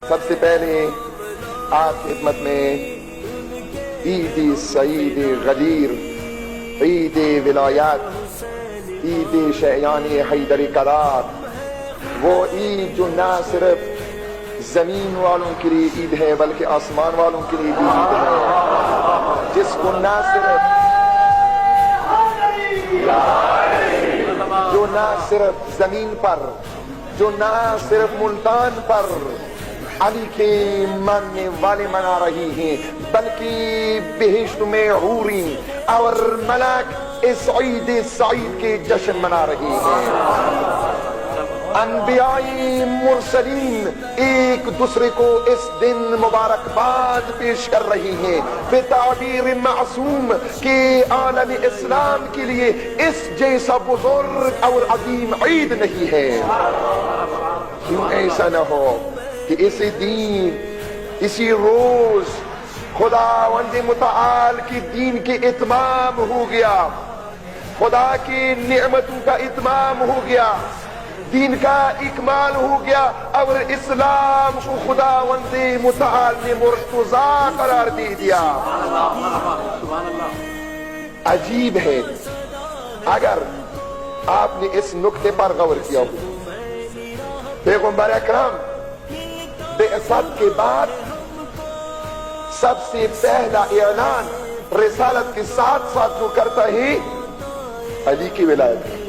سب سے پہلے آپ کی خدمت میں عید سعید غدیر، عید ولایت، عید شیعان حیدر کرار، وہ عید جو نہ صرف زمین والوں کے لیے عید ہے بلکہ آسمان والوں کے لیے بھی عید ہے، جس کو نہ صرف زمین پر، جو نہ صرف ملتان پر علی کے ماننے والے منا رہی ہیں بلکہ بہشت میں حوری اور ملائک اس عید سعید کے جشن منا رہی ہیں۔ انبیاء مرسلین ایک دوسرے کو اس دن مبارکباد پیش کر رہی ہیں بتعبیر معصوم کہ عالم اسلام کے لیے اس جیسا بزرگ اور عظیم عید نہیں ہے۔ کیوں ایسا نہ ہو کہ اسی دین، اسی روز خداوند متعال کی دین کے اتمام ہو گیا، خدا کی نعمتوں کا اتمام ہو گیا، دین کا اکمال ہو گیا اور اسلام کو خداوند متعال نے مرتضی قرار دے دیا۔ عجیب ہے اگر آپ نے اس نکتے پر غور کیا ہو، پیغمبر اکرم بعثت کے بعد سب سے پہلا اعلان رسالت کے ساتھ ساتھ جو کرتا ہے علی کی ولایت۔